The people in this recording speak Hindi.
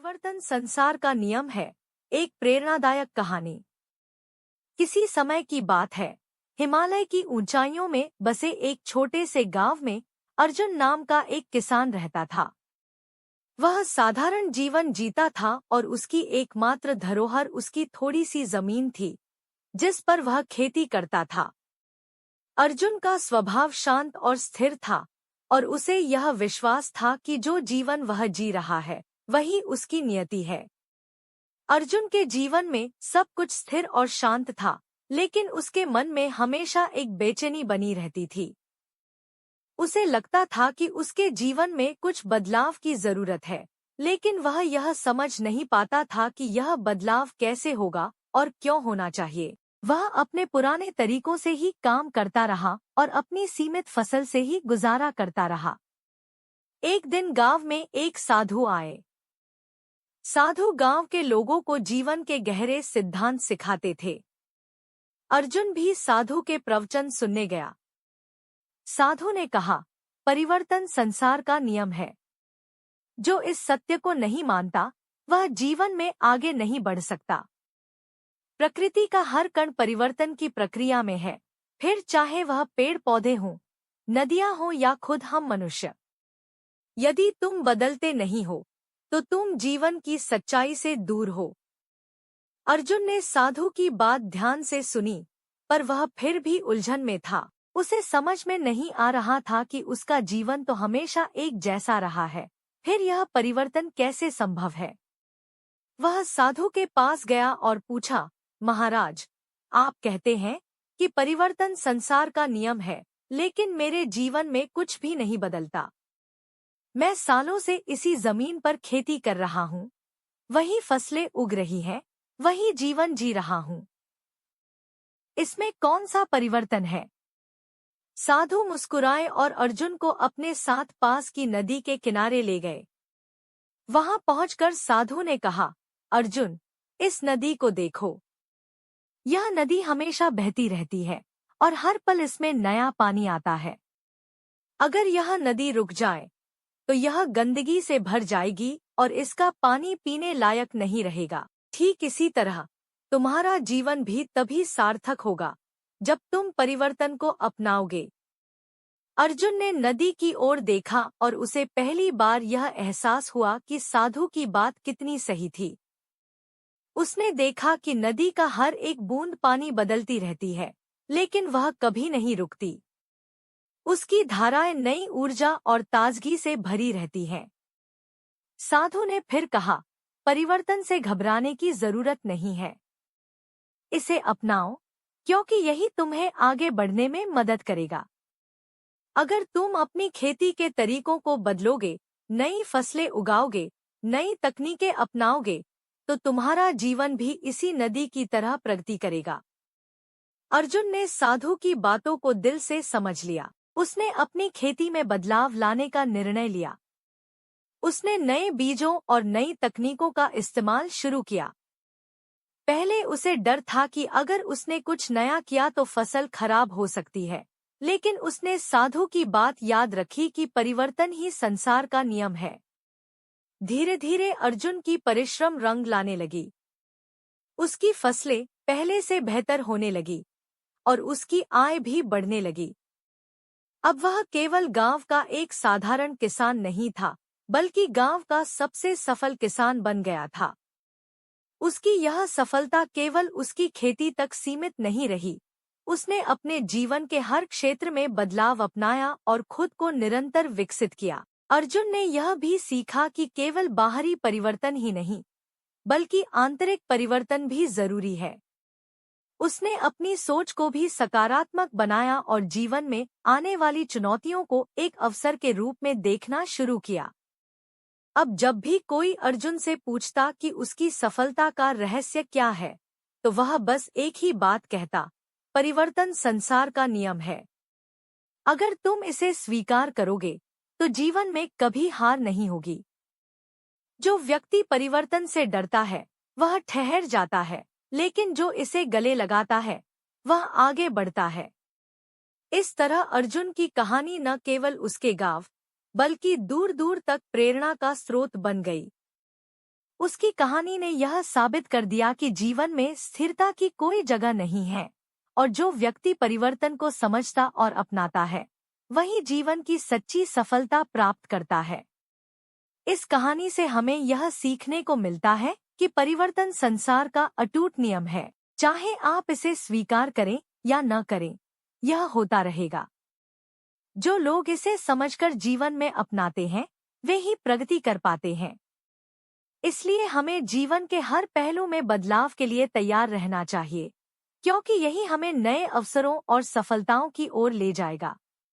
परिवर्तन संसार का नियम है। एक प्रेरणादायक कहानी। किसी समय की बात है। हिमालय की ऊंचाइयों में बसे एक छोटे से गांव में अर्जुन नाम का एक किसान रहता था। वह साधारण जीवन जीता था और उसकी एकमात्र धरोहर उसकी थोड़ी सी जमीन थी, जिस पर वह खेती करता था। अर्जुन का स्वभाव शांत और स्थिर था और उसे यह विश्वास था कि जो जीवन वह जी रहा है वही उसकी नियति है। अर्जुन के जीवन में सब कुछ स्थिर और शांत था, लेकिन उसके मन में हमेशा एक बेचैनी बनी रहती थी। उसे लगता था कि उसके जीवन में कुछ बदलाव की जरूरत है, लेकिन वह यह समझ नहीं पाता था कि यह बदलाव कैसे होगा और क्यों होना चाहिए। वह अपने पुराने तरीकों से ही काम करता रहा और अपनी सीमित फसल से ही गुजारा करता रहा। एक दिन गांव में एक साधु आए। साधु गांव के लोगों को जीवन के गहरे सिद्धांत सिखाते थे। अर्जुन भी साधु के प्रवचन सुनने गया। साधु ने कहा, परिवर्तन संसार का नियम है। जो इस सत्य को नहीं मानता वह जीवन में आगे नहीं बढ़ सकता। प्रकृति का हर कण परिवर्तन की प्रक्रिया में है, फिर चाहे वह पेड़ पौधे हों, नदियां हों या खुद हम मनुष्य। यदि तुम बदलते नहीं हो तो तुम जीवन की सच्चाई से दूर हो। अर्जुन ने साधु की बात ध्यान से सुनी, पर वह फिर भी उलझन में था। उसे समझ में नहीं आ रहा था कि उसका जीवन तो हमेशा एक जैसा रहा है, फिर यह परिवर्तन कैसे संभव है। वह साधु के पास गया और पूछा, महाराज, आप कहते हैं कि परिवर्तन संसार का नियम है, लेकिन मेरे जीवन में कुछ भी नहीं बदलता। मैं सालों से इसी जमीन पर खेती कर रहा हूँ, वही फसलें उग रही हैं, वही जीवन जी रहा हूँ। इसमें कौन सा परिवर्तन है? साधु मुस्कुराए और अर्जुन को अपने साथ पास की नदी के किनारे ले गए। वहां पहुंचकर साधु ने कहा, अर्जुन, इस नदी को देखो। यह नदी हमेशा बहती रहती है और हर पल इसमें नया पानी आता है। अगर यह नदी रुक जाए तो यह गंदगी से भर जाएगी और इसका पानी पीने लायक नहीं रहेगा। ठीक इसी तरह तुम्हारा जीवन भी तभी सार्थक होगा जब तुम परिवर्तन को अपनाओगे। अर्जुन ने नदी की ओर देखा और उसे पहली बार यह एहसास हुआ कि साधु की बात कितनी सही थी। उसने देखा कि नदी का हर एक बूंद पानी बदलती रहती है, लेकिन वह कभी नहीं रुकती। उसकी धाराएं नई ऊर्जा और ताजगी से भरी रहती हैं। साधु ने फिर कहा, परिवर्तन से घबराने की जरूरत नहीं है। इसे अपनाओ, क्योंकि यही तुम्हें आगे बढ़ने में मदद करेगा। अगर तुम अपनी खेती के तरीकों को बदलोगे, नई फसलें उगाओगे, नई तकनीकें अपनाओगे, तो तुम्हारा जीवन भी इसी नदी की तरह प्रगति करेगा। अर्जुन ने साधु की बातों को दिल से समझ लिया। उसने अपनी खेती में बदलाव लाने का निर्णय लिया। उसने नए बीजों और नई तकनीकों का इस्तेमाल शुरू किया। पहले उसे डर था कि अगर उसने कुछ नया किया तो फसल खराब हो सकती है, लेकिन उसने साधु की बात याद रखी कि परिवर्तन ही संसार का नियम है। धीरे धीरे अर्जुन की परिश्रम रंग लाने लगी। उसकी फसलें पहले से बेहतर होने लगी और उसकी आय भी बढ़ने लगी। अब वह केवल गांव का एक साधारण किसान नहीं था, बल्कि गांव का सबसे सफल किसान बन गया था। उसकी यह सफलता केवल उसकी खेती तक सीमित नहीं रही। उसने अपने जीवन के हर क्षेत्र में बदलाव अपनाया और खुद को निरंतर विकसित किया। अर्जुन ने यह भी सीखा कि केवल बाहरी परिवर्तन ही नहीं, बल्कि आंतरिक परिवर्तन भी जरूरी है। उसने अपनी सोच को भी सकारात्मक बनाया और जीवन में आने वाली चुनौतियों को एक अवसर के रूप में देखना शुरू किया। अब जब भी कोई अर्जुन से पूछता कि उसकी सफलता का रहस्य क्या है, तो वह बस एक ही बात कहता, परिवर्तन संसार का नियम है। अगर तुम इसे स्वीकार करोगे तो जीवन में कभी हार नहीं होगी। जो व्यक्ति परिवर्तन से डरता है वह ठहर जाता है, लेकिन जो इसे गले लगाता है वह आगे बढ़ता है। इस तरह अर्जुन की कहानी न केवल उसके गांव, बल्कि दूर दूर तक प्रेरणा का स्रोत बन गई। उसकी कहानी ने यह साबित कर दिया कि जीवन में स्थिरता की कोई जगह नहीं है और जो व्यक्ति परिवर्तन को समझता और अपनाता है वही जीवन की सच्ची सफलता प्राप्त करता है। इस कहानी से हमें यह सीखने को मिलता है कि परिवर्तन संसार का अटूट नियम है, चाहे आप इसे स्वीकार करें या न करें, यह होता रहेगा। जो लोग इसे समझकर जीवन में अपनाते हैं वे ही प्रगति कर पाते हैं। इसलिए हमें जीवन के हर पहलू में बदलाव के लिए तैयार रहना चाहिए, क्योंकि यही हमें नए अवसरों और सफलताओं की ओर ले जाएगा।